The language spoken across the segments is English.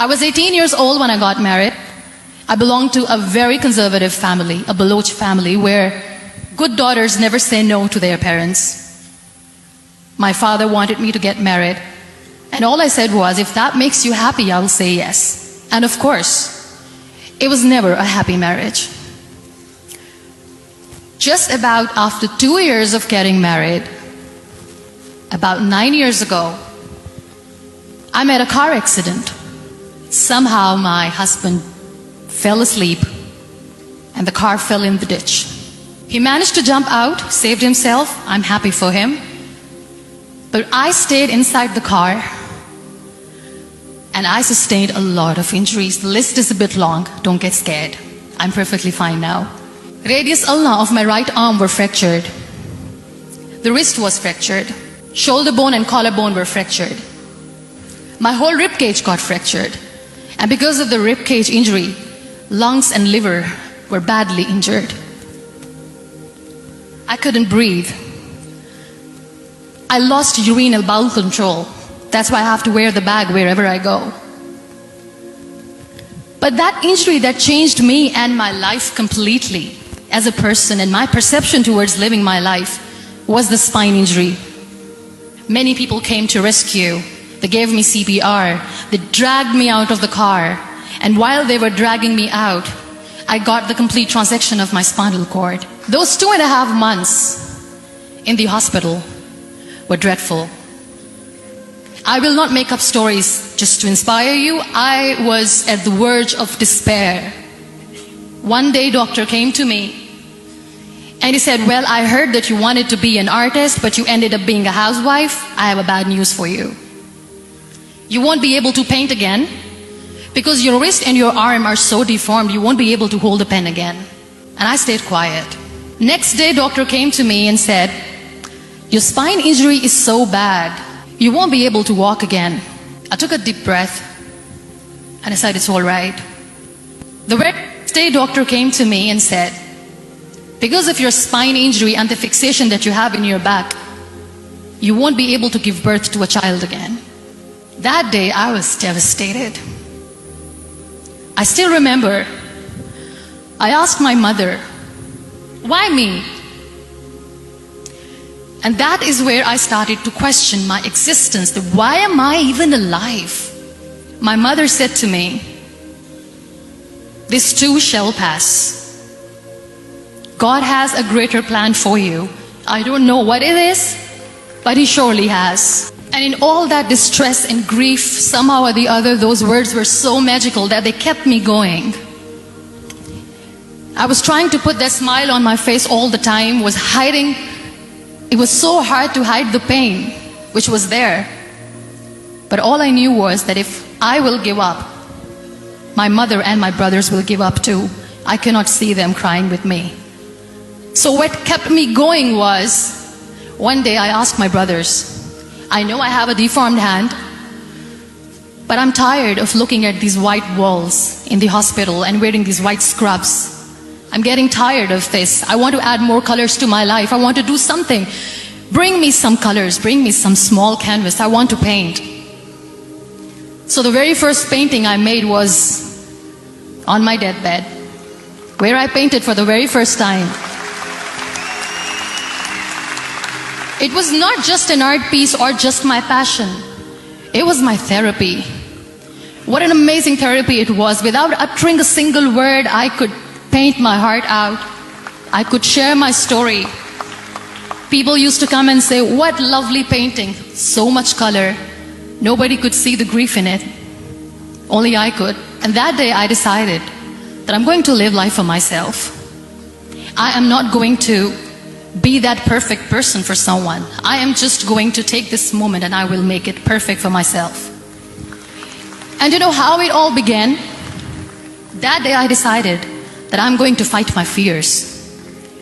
I was 18 years old when I got married. I belonged to a very conservative family, a Baloch family, where good daughters never say no to their parents. My father wanted me to get married, and all I said was, if that makes you happy, I will say yes. And of course, it was never a happy marriage. Just about after 2 years of getting married, about 9 years ago, I met a car accident. Somehow my husband fell asleep and the car fell in the ditch. He managed to jump out, saved himself. I'm happy for him. But I stayed inside the car and I sustained a lot of injuries. The list is a bit long. Don't get scared. I'm perfectly fine now. Radius ulna of my right arm were fractured. The wrist was fractured. Shoulder bone and collarbone were fractured. My whole rib cage got fractured. And because of the rib cage injury, lungs and liver were badly injured. I couldn't breathe. I lost urinary bowel control. That's why I have to wear the bag wherever I go. But that injury that changed me and my life completely as a person and my perception towards living my life was the spine injury. Many people came to rescue. They gave me CPR. They dragged me out of the car. And while they were dragging me out, I got the complete transection of my spinal cord. Those 2.5 months in the hospital were dreadful. I will not make up stories just to inspire you. I was at the verge of despair. One day, doctor came to me and he said, well, I heard that you wanted to be an artist, but you ended up being a housewife. I have a bad news for you. You won't be able to paint again because your wrist and your arm are so deformed, you won't be able to hold a pen again. And I stayed quiet. Next day, doctor came to me and said, your spine injury is so bad, you won't be able to walk again. I took a deep breath and I said, it's all right. The next day, doctor came to me and said, because of your spine injury and the fixation that you have in your back, you won't be able to give birth to a child again. That day, I was devastated. I still remember, I asked my mother, why me? And that is where I started to question my existence. Why am I even alive? My mother said to me, this too shall pass. God has a greater plan for you. I don't know what it is, but He surely has. And in all that distress and grief, somehow or the other, those words were so magical that they kept me going. I was trying to put that smile on my face all the time, was hiding. It was so hard to hide the pain, which was there. But all I knew was that if I will give up, my mother and my brothers will give up too. I cannot see them crying with me. So what kept me going was, one day I asked my brothers, I know I have a deformed hand, but I'm tired of looking at these white walls in the hospital and wearing these white scrubs. I'm getting tired of this. I want to add more colors to my life. I want to do something. Bring me some colors. Bring me some small canvas. I want to paint. So the very first painting I made was on my deathbed, where I painted for the very first time. It was not just an art piece or just my passion. It was my therapy. What an amazing therapy it was. Without uttering a single word, I could paint my heart out. I could share my story. People used to come and say, what lovely painting. So much color. Nobody could see the grief in it. Only I could. And that day I decided that I'm going to live life for myself. I am not going to be that perfect person for someone. I am just going to take this moment and I will make it perfect for myself. And you know how it all began? That day I decided that I'm going to fight my fears.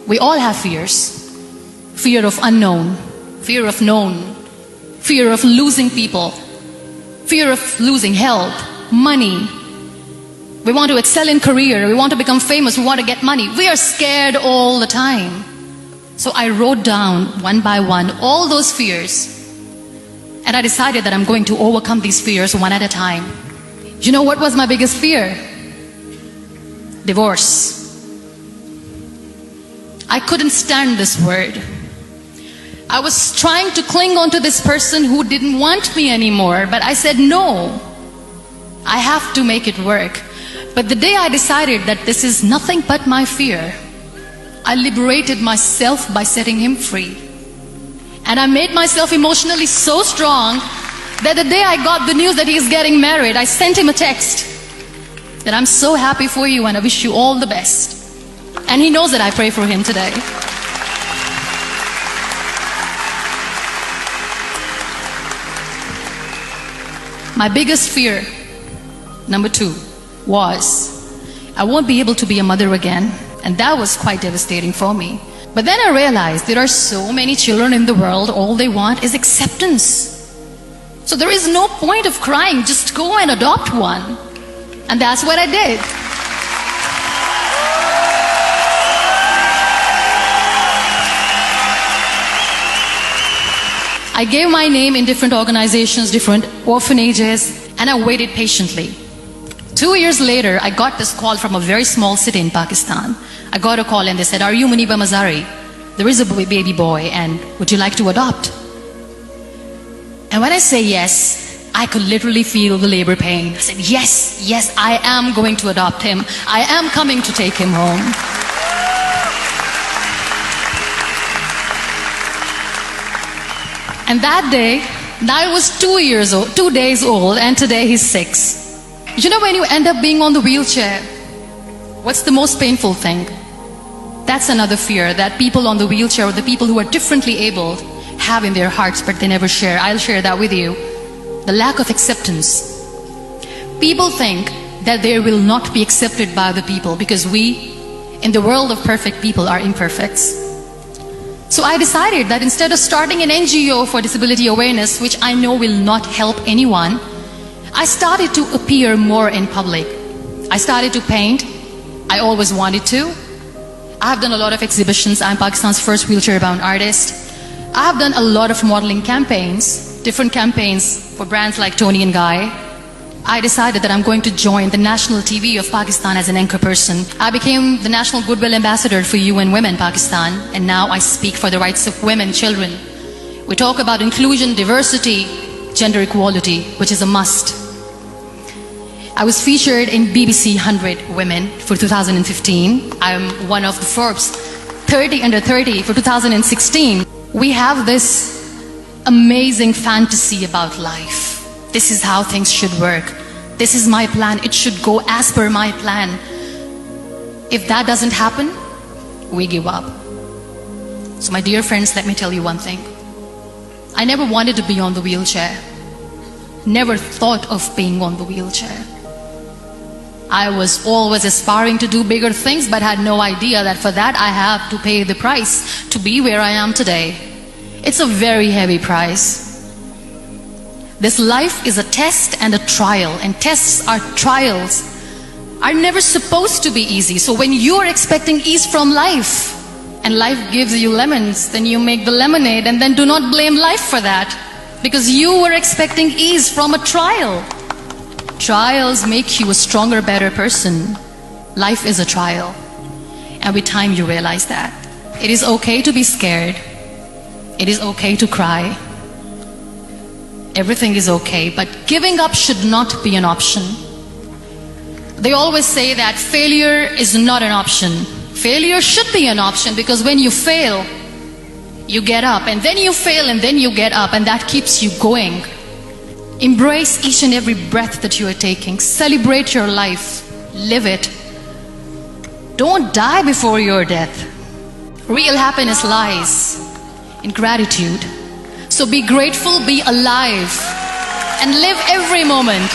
We all have fears. Fear of unknown, fear of known, fear of losing people, fear of losing health, money. We want to excel in career, we want to become famous, we want to get money. We are scared all the time. So I wrote down one by one all those fears, and I decided that I'm going to overcome these fears one at a time. You know what was my biggest fear? Divorce. I couldn't stand this word. I was trying to cling on to this person who didn't want me anymore, but I said no. I have to make it work. But the day I decided that this is nothing but my fear, I liberated myself by setting him free. And I made myself emotionally so strong that the day I got the news that he is getting married, I sent him a text that I'm so happy for you and I wish you all the best. And he knows that I pray for him today. My biggest fear, number 2, was I won't be able to be a mother again. And that was quite devastating for me. But then I realized there are so many children in the world, all they want is acceptance. So there is no point of crying, just go and adopt one. And that's what I did. I gave my name in different organizations, different orphanages, and I waited patiently. 2 years later, I got this call from a very small city in Pakistan. I got a call and they said, "Are you Muniba Mazari? There is a baby boy and would you like to adopt?" And when I say yes, I could literally feel the labor pain. I said, yes, I am going to adopt him. I am coming to take him home. And that day, I was 2 days old, and today he's 6. You know, when you end up being on the wheelchair, what's the most painful thing? That's another fear that people on the wheelchair or the people who are differently abled have in their hearts, but they never share. I'll share that with you. The lack of acceptance. People think that they will not be accepted by the people because we, in the world of perfect people, are imperfects. So I decided that instead of starting an NGO for disability awareness, which I know will not help anyone, I started to appear more in public. I started to paint. I always wanted to. I have done a lot of exhibitions. I'm Pakistan's first wheelchair-bound artist. I have done a lot of modeling campaigns, different campaigns for brands like Tony and Guy. I decided that I'm going to join the national TV of Pakistan as an anchor person. I became the National Goodwill Ambassador for UN Women Pakistan, and now I speak for the rights of women, children. We talk about inclusion, diversity, gender equality, which is a must. I was featured in BBC 100 Women for 2015. I'm one of the Forbes 30 under 30 for 2016. We have this amazing fantasy about life. This is how things should work. This is my plan. It should go as per my plan. If that doesn't happen, we give up. So my dear friends, let me tell you one thing. I never wanted to be on the wheelchair. Never thought of being on the wheelchair. I was always aspiring to do bigger things, but had no idea that for that I have to pay the price to be where I am today. It's a very heavy price. This life is a test and a trial, and tests or trials are never supposed to be easy. So when you're expecting ease from life, and life gives you lemons, then you make the lemonade, and then do not blame life for that, because you were expecting ease from a trial. Trials make you a stronger, better person. Life is a trial, and with time you realize that. It is okay to be scared. It is okay to cry. Everything is okay, but giving up should not be an option. They always say that failure is not an option. Failure should be an option, because when you fail, you get up, and then you fail, and then you get up, and that keeps you going. Embrace each and every breath that you are taking. Celebrate your life. Live it. Don't die before your death. Real happiness lies in gratitude. So be grateful, be alive, and live every moment.